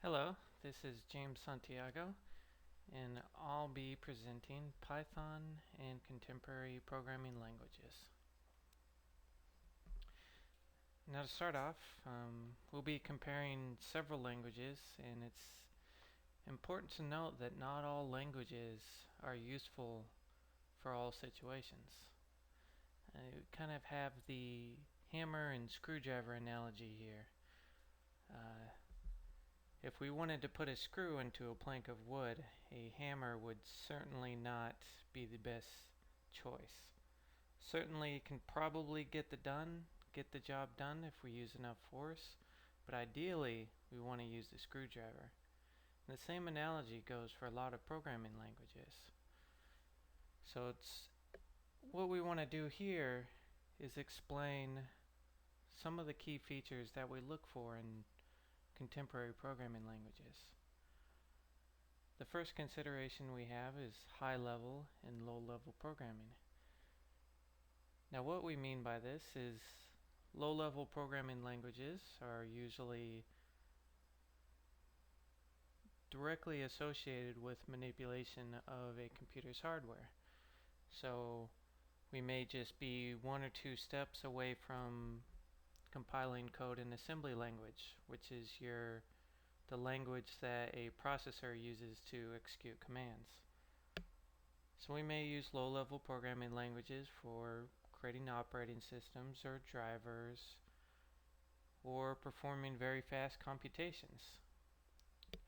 Hello, this is James Santiago, and I'll be presenting Python and contemporary programming languages. Now to start off, we'll be comparing several languages, and it's important to note that not all languages are useful for all situations. We kind of have the hammer and screwdriver analogy here. If we wanted to put a screw into a plank of wood, a hammer would certainly not be the best choice. Certainly it can probably get the job done if we use enough force, but ideally we want to use the screwdriver. And the same analogy goes for a lot of programming languages. So what we want to do here is explain some of the key features that we look for in contemporary programming languages. The first consideration we have is high-level and low-level programming. Now what we mean by this is low-level programming languages are usually directly associated with manipulation of a computer's hardware. So we may just be one or two steps away from compiling code in assembly language, which is the language that a processor uses to execute commands. So we may use low-level programming languages for creating operating systems or drivers or performing very fast computations.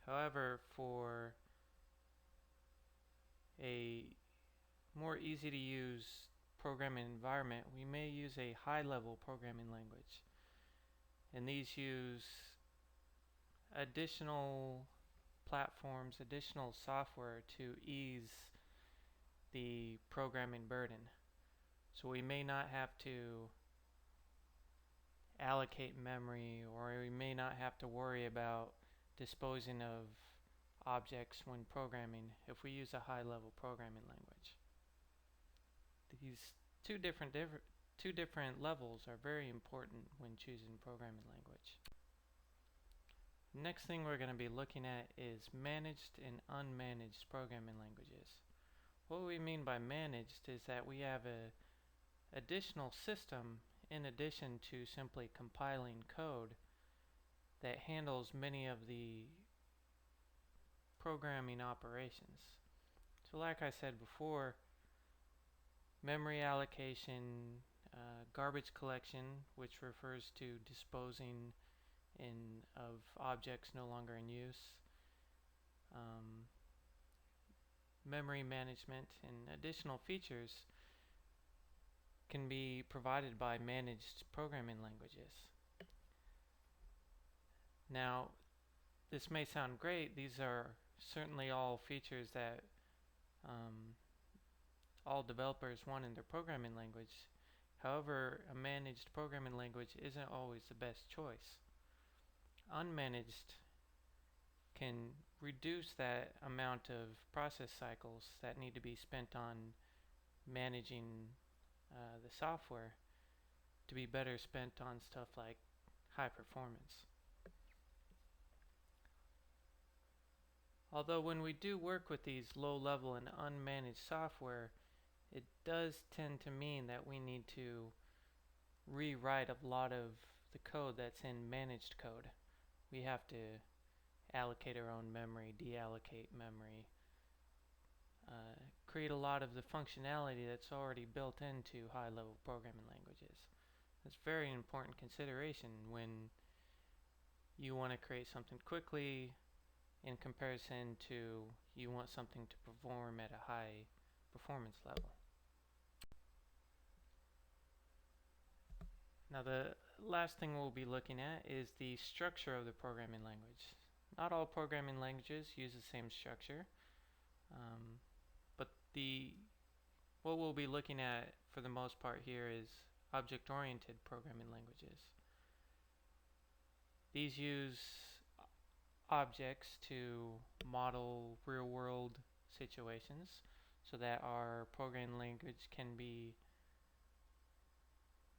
However, for a more easy to use programming environment, we may use a high-level programming language. And these use additional platforms, additional software to ease the programming burden. So we may not have to allocate memory, or we may not have to worry about disposing of objects when programming if we use a high-level programming language. These two different levels are very important when choosing programming language. Next thing we're going to be looking at is managed and unmanaged programming languages. What we mean by managed is that we have an additional system in addition to simply compiling code that handles many of the programming operations. So like I said before, memory allocation, garbage collection, which refers to disposing of objects no longer in use, memory management, and additional features can be provided by managed programming languages. Now, this may sound great. These are certainly all features that all developers want in their programming language. However, a managed programming language isn't always the best choice. Unmanaged can reduce that amount of process cycles that need to be spent on managing the software to be better spent on stuff like high performance. Although when we do work with these low-level and unmanaged software, it does tend to mean that we need to rewrite a lot of the code that's in managed code. We have to allocate our own memory, deallocate memory, create a lot of the functionality that's already built into high-level programming languages. It's a very important consideration when you want to create something quickly in comparison to you want something to perform at a high performance level. Now the last thing we'll be looking at is the structure of the programming language. Not all programming languages use the same structure, but what we'll be looking at for the most part here is object-oriented programming languages. These use objects to model real-world situations so that our programming language can be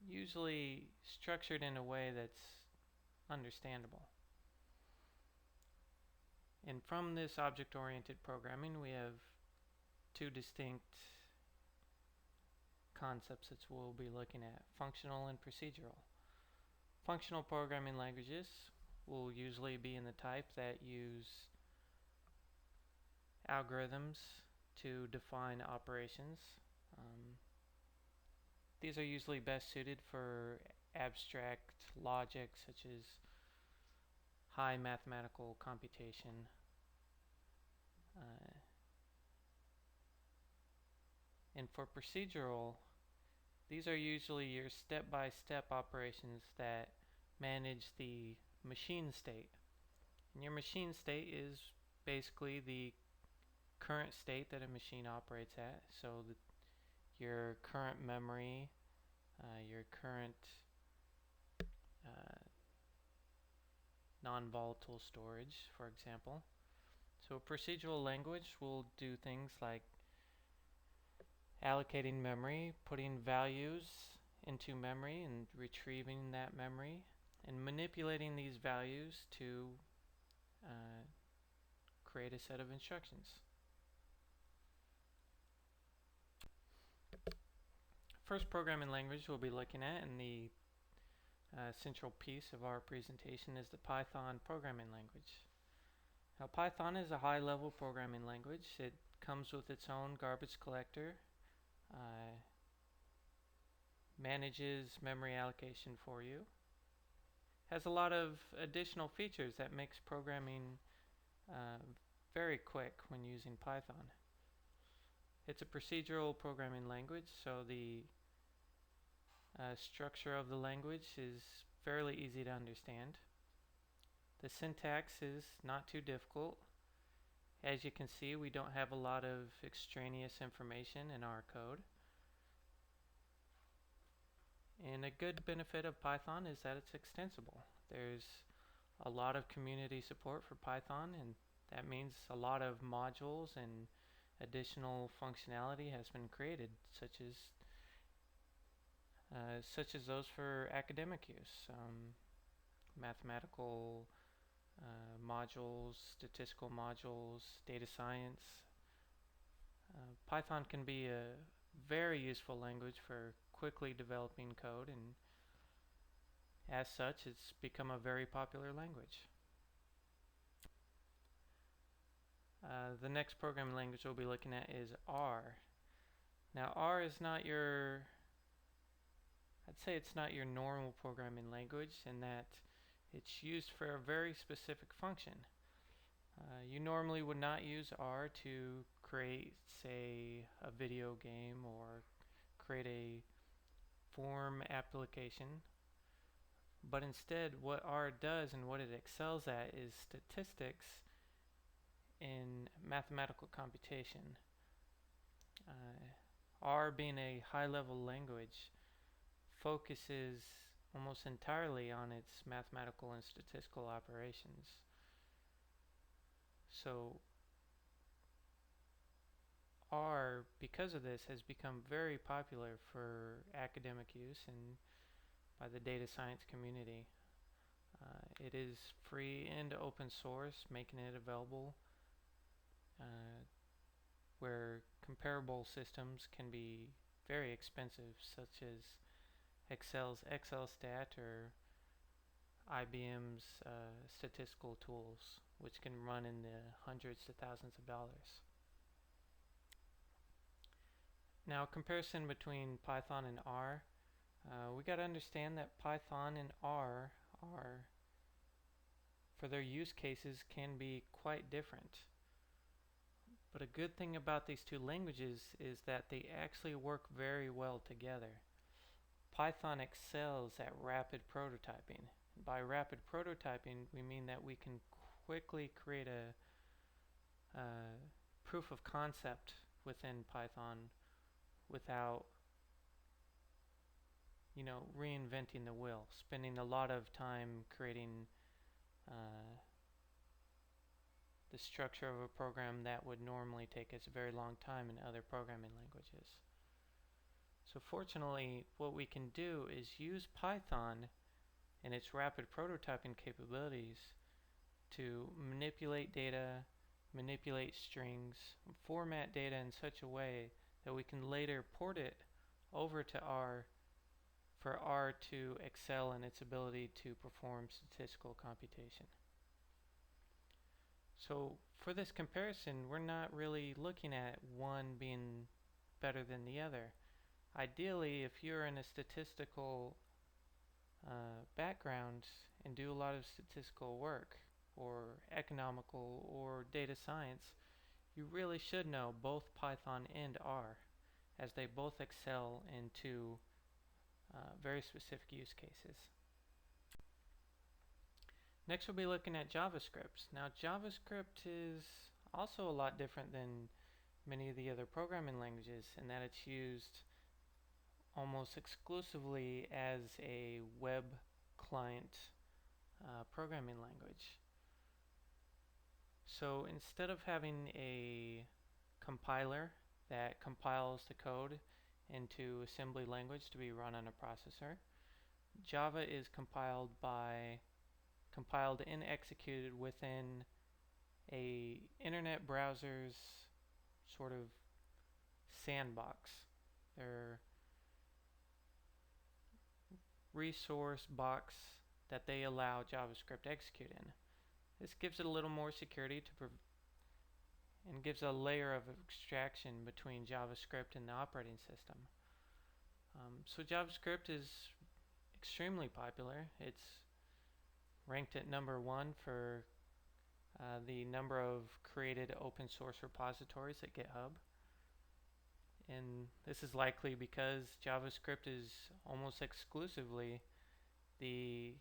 usually structured in a way that's understandable. And from this object-oriented programming, we have two distinct concepts that we'll be looking at: functional and procedural. Functional programming languages will usually be in the type that use algorithms to define operations. These are usually best suited for abstract logic, such as high mathematical computation. And for procedural, these are usually your step-by-step operations that manage the machine state. And your machine state is basically the current state that a machine operates at. So your current memory, your current non-volatile storage, for example. So a procedural language will do things like allocating memory, putting values into memory and retrieving that memory, and manipulating these values to create a set of instructions. First programming language we'll be looking at, and the central piece of our presentation, is the Python programming language. Now, Python is a high-level programming language. It comes with its own garbage collector, manages memory allocation for you, has a lot of additional features that makes programming very quick when using Python. It's a procedural programming language, so the structure of the language is fairly easy to understand. The syntax is not too difficult. As you can see, we don't have a lot of extraneous information in our code. And a good benefit of Python is that it's extensible. There's a lot of community support for Python, and that means a lot of modules and additional functionality has been created, such as those for academic use, mathematical modules, statistical modules, data science. Python can be a very useful language for quickly developing code, and as such, it's become a very popular language. The next programming language we'll be looking at is R. Now, R is not your, I'd say it's not your normal programming language in that it's used for a very specific function. You normally would not use R to create, say, a video game or create a form application, but instead what R does and what it excels at is statistics in mathematical computation. R, being a high-level language, focuses almost entirely on its mathematical and statistical operations. So R, because of this, has become very popular for academic use and by the data science community. It is free and open source, making it available where comparable systems can be very expensive, such as Excel's XLStat or IBM's statistical tools, which can run in the hundreds to thousands of dollars. Now, comparison between Python and R, we got to understand that Python and R are, for their use cases, can be quite different. But a good thing about these two languages is that they actually work very well together. Python excels at rapid prototyping. By rapid prototyping, we mean that we can quickly create a proof of concept within Python without, reinventing the wheel, spending a lot of time creating the structure of a program that would normally take us a very long time in other programming languages. So fortunately, what we can do is use Python and its rapid prototyping capabilities to manipulate data, manipulate strings, format data in such a way that we can later port it over to R for R to excel in its ability to perform statistical computation. So for this comparison, we're not really looking at one being better than the other. Ideally, if you're in a statistical background and do a lot of statistical work or economical or data science, you really should know both Python and R, as they both excel into very specific use cases. Next we'll be looking at JavaScript. Now JavaScript is also a lot different than many of the other programming languages in that it's used almost exclusively as a web client programming language. So instead of having a compiler that compiles the code into assembly language to be run on a processor, Java is compiled and executed within a internet browser's sort of sandbox. Their resource box that they allow JavaScript to execute in. This gives it a little more security and gives a layer of abstraction between JavaScript and the operating system. So JavaScript is extremely popular. It's ranked at #1 for the number of created open source repositories at GitHub. And this is likely because JavaScript is almost exclusively the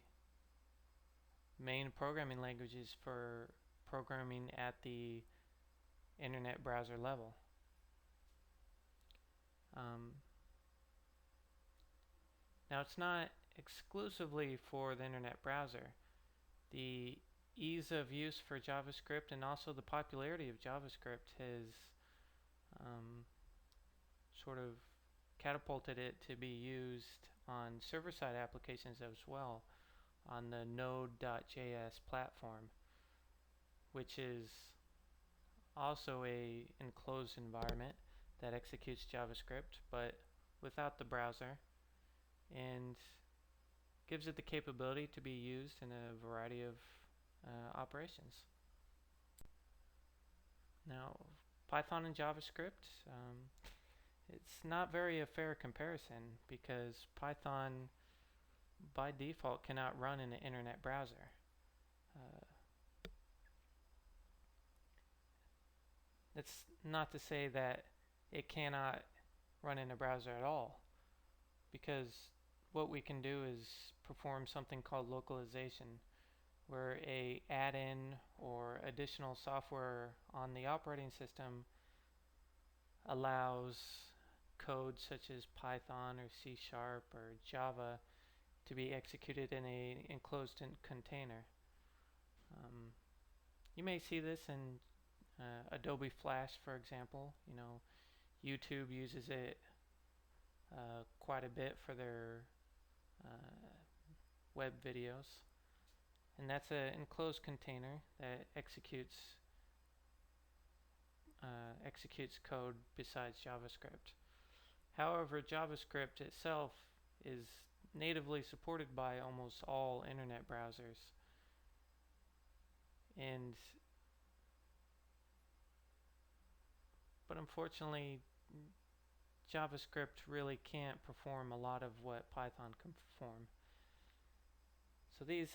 main programming languages for programming at the internet browser level. Now it's not exclusively for the internet browser. The ease of use for JavaScript and also the popularity of JavaScript has sort of catapulted it to be used on server-side applications as well on the Node.js platform, which is also a enclosed environment that executes JavaScript but without the browser, and gives it the capability to be used in a variety of operations. Now Python and JavaScript, it's not very a fair comparison because Python by default cannot run in an internet browser. That's not to say that it cannot run in a browser at all, because what we can do is perform something called localization, where a add-in or additional software on the operating system allows code such as Python or C# or Java to be executed in a enclosed container. You may see this in Adobe Flash, for example. YouTube uses it quite a bit for their web videos, and that's an enclosed container that executes code besides JavaScript. However, JavaScript itself is natively supported by almost all internet browsers, but unfortunately JavaScript really can't perform a lot of what Python can perform. So these,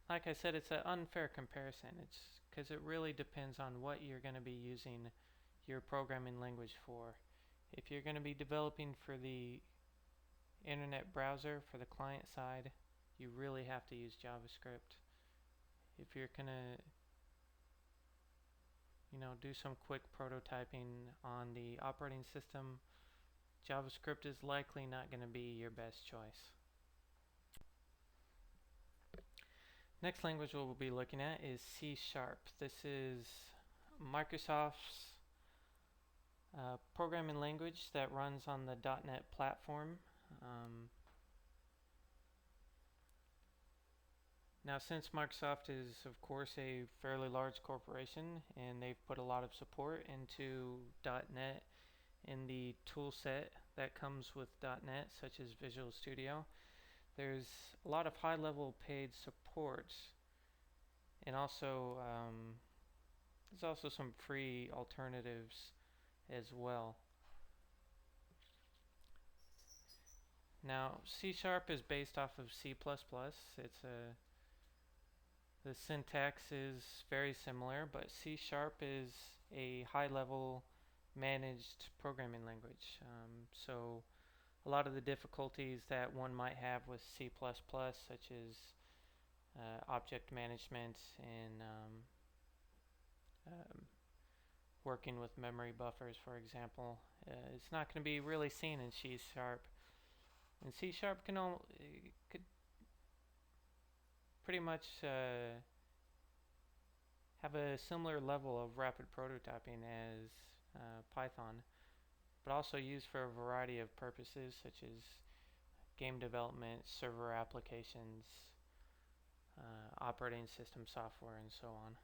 like I said, it's an unfair comparison. It's because it really depends on what you're going to be using your programming language for. If you're going to be developing for the internet browser, for the client side, you really have to use JavaScript. If you're going to do some quick prototyping on the operating system, JavaScript is likely not going to be your best choice. Next language we'll be looking at is C#. This is Microsoft's programming language that runs on the .NET platform. Now, since Microsoft is, of course, a fairly large corporation and they've put a lot of support into .NET in the tool set that comes with .NET, such as Visual Studio, there's a lot of high-level paid support, and also there's also some free alternatives as well. Now, C# is based off of C++. The syntax is very similar, but C# is a high-level managed programming language. So a lot of the difficulties that one might have with C++, such as object management and working with memory buffers, for example, it's not going to be really seen in C#. And C# could pretty much have a similar level of rapid prototyping as Python, but also used for a variety of purposes such as game development, server applications, operating system software, and so on.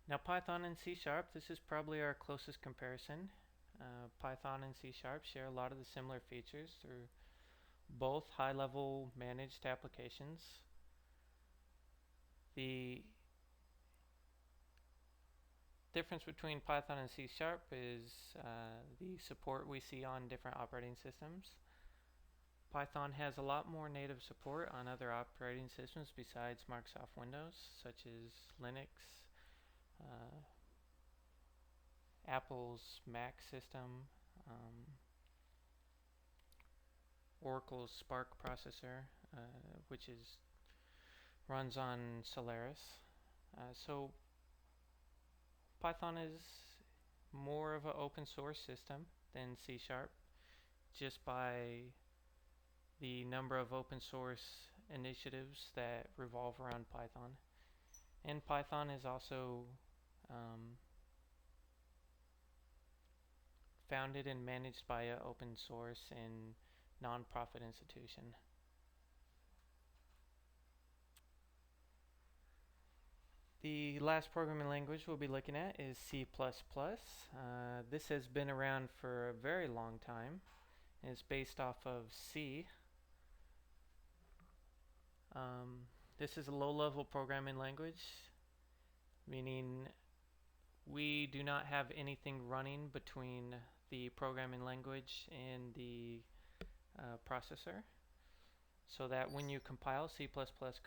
Now, Python and C#, this is probably our closest comparison. Python and C# share a lot of the similar features. They're both high-level managed applications. The difference between Python and C# is the support we see on different operating systems. Python has a lot more native support on other operating systems besides Microsoft Windows, such as Linux, Apple's Mac system, Oracle's Spark processor, which runs on Solaris. So Python is more of an open source system than C# just by the number of open source initiatives that revolve around Python. And Python is also founded and managed by an open source and non-profit institution. The last programming language we'll be looking at is C++. This has been around for a very long time. It's based off of C. This is a low-level programming language, meaning we do not have anything running between the programming language and the processor, so that when you compile C++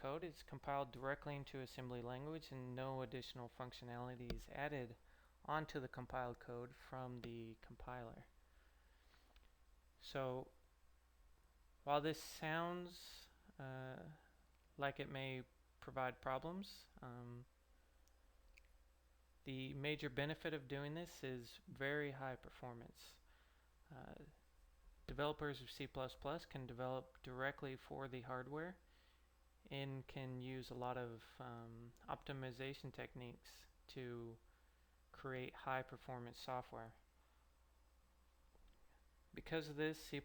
code, it's compiled directly into assembly language and no additional functionality is added onto the compiled code from the compiler. So while this sounds like it may provide problems, the major benefit of doing this is very high performance. Developers of C++ can develop directly for the hardware and can use a lot of optimization techniques to create high performance software. Because of this, C++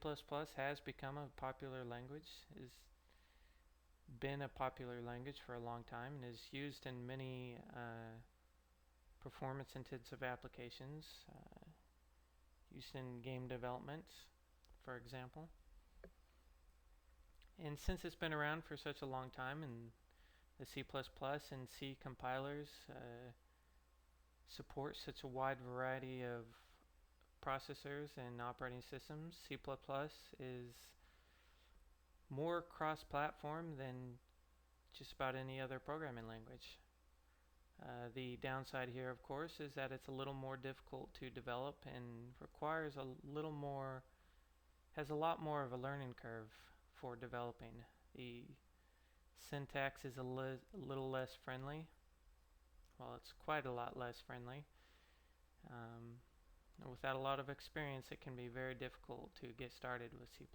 has become a popular language, has been a popular language for a long time, and is used in many performance intensive applications, used in game development, for example. And since it's been around for such a long time, and the C++ and C compilers support such a wide variety of processors and operating systems, C++ is more cross-platform than just about any other programming language. The downside here, of course, is that it's a little more difficult to develop and requires has a lot more of a learning curve for developing. The syntax is a little less friendly. Well, it's quite a lot less friendly. Without a lot of experience, it can be very difficult to get started with C++.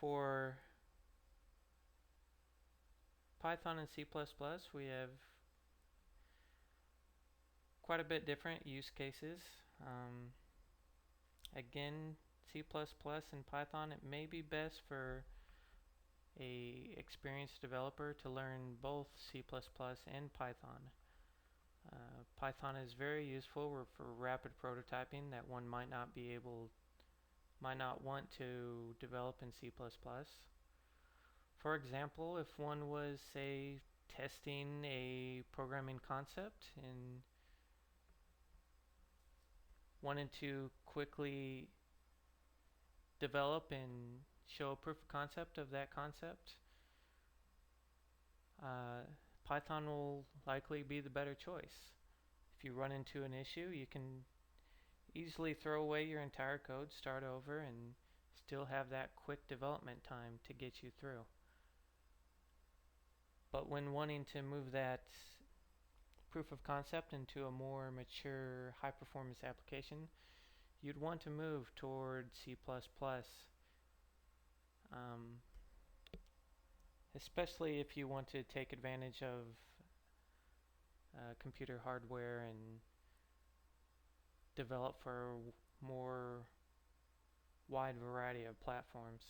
For Python and C++, we have quite a bit different use cases. Um, Again, C++ and Python, it may be best for a experienced developer to learn both C++ and Python. Python is very useful for rapid prototyping that one might not want to develop in C++. For example, if one was, say, testing a programming concept and wanted to quickly develop and show a proof of concept of that concept, uh, Python will likely be the better choice. If you run into an issue, you can easily throw away your entire code, start over, and still have that quick development time to get you through. But when wanting to move that proof of concept into a more mature, high performance application, you'd want to move toward C++, um, especially if you want to take advantage of computer hardware and develop for a more wide variety of platforms.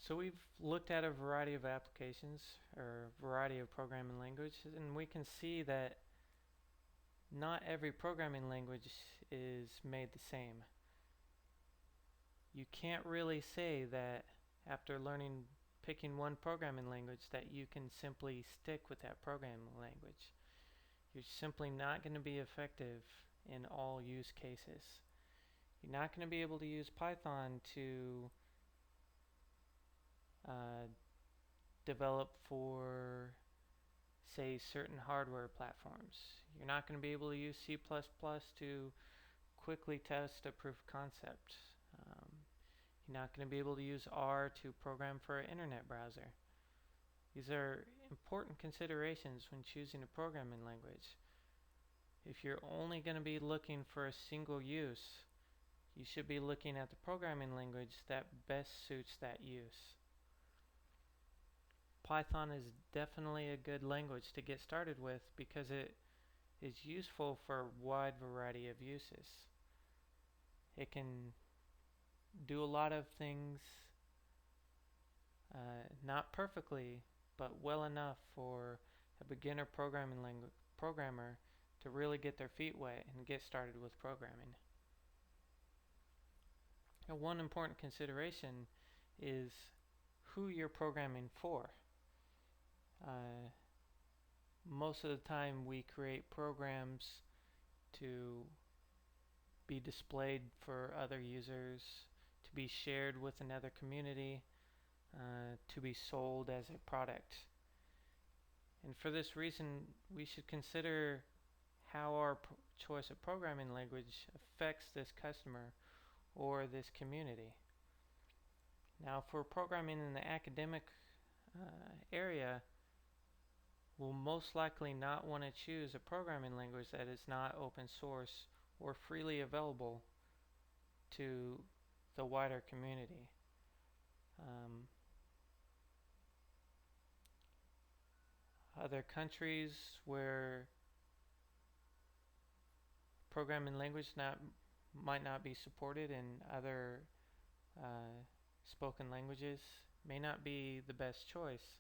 So we've looked at a variety of applications or variety of programming languages, and we can see that not every programming language is made the same. You can't really say that after picking one programming language that you can simply stick with that programming language. You're simply not going to be effective in all use cases. You're not going to be able to use Python to develop for, say, certain hardware platforms. You're not going to be able to use C++ to quickly test a proof of concept. You're not going to be able to use R to program for an internet browser. These are important considerations when choosing a programming language. If you're only going to be looking for a single use, you should be looking at the programming language that best suits that use. Python is definitely a good language to get started with because it is useful for a wide variety of uses. It can do a lot of things, not perfectly, but well enough for a beginner programmer to really get their feet wet and get started with programming. Now, one important consideration is who you're programming for. Most of the time we create programs to be displayed for other users, to be shared with another community, to be sold as a product. And for this reason, we should consider how our choice of programming language affects this customer or this community. Now, for programming in the academic area, we'll most likely not want to choose a programming language that is not open source or freely available to the wider community. Other countries where programming language might not be supported in other spoken languages may not be the best choice.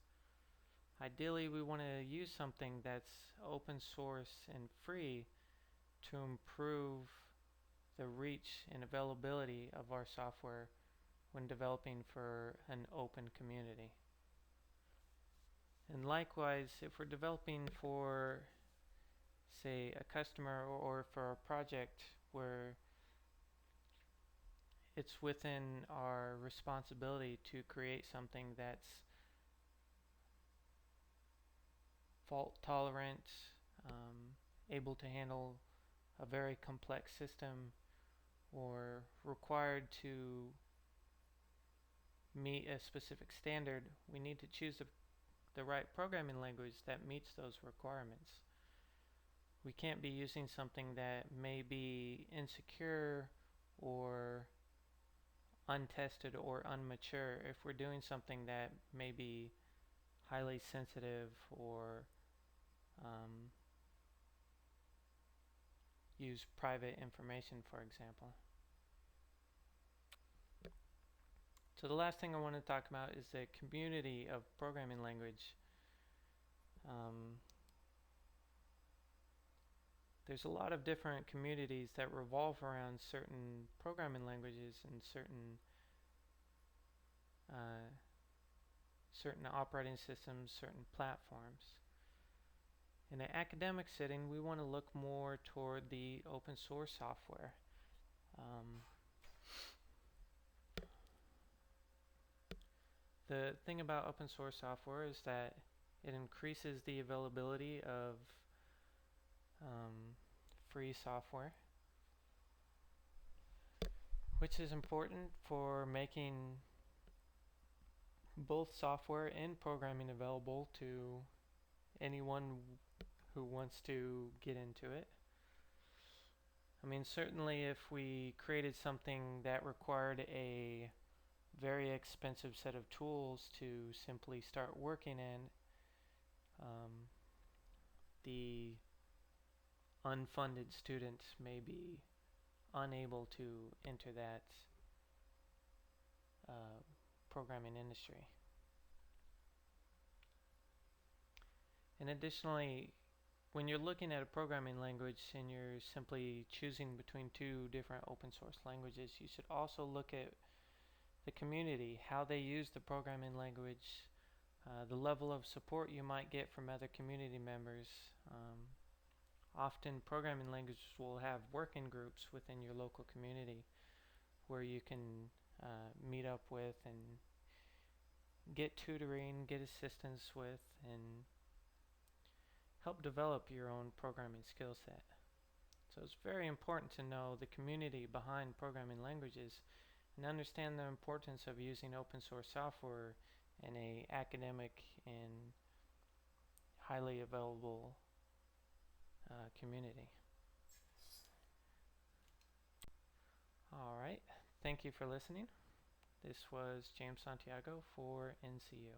Ideally, we want to use something that's open source and free to improve the reach and availability of our software when developing for an open community. And likewise, if we're developing for, say, a customer or for a project where it's within our responsibility to create something that's fault tolerant, able to handle a very complex system, or required to meet a specific standard, we need to choose the right programming language that meets those requirements. We can't be using something that may be insecure or untested or unmature if we're doing something that may be highly sensitive or use private information, for example. So the last thing I want to talk about is the community of programming language. There's a lot of different communities that revolve around certain programming languages and certain operating systems, certain platforms. In an academic setting, we want to look more toward the open source software. The thing about open source software is that it increases the availability of free software, which is important for making both software and programming available to anyone who wants to get into it. I mean, certainly if we created something that required a very expensive set of tools to simply start working in, the unfunded students may be unable to enter that programming industry. And additionally, when you're looking at a programming language and you're simply choosing between two different open source languages, you should also look at the community, how they use the programming language, the level of support you might get from other community members. Often programming languages will have working groups within your local community where you can meet up with and get tutoring, get assistance with, and help develop your own programming skill set. So it's very important to know the community behind programming languages and understand the importance of using open source software in an academic and highly available community. Alright, thank you for listening. This was James Santiago for NCU.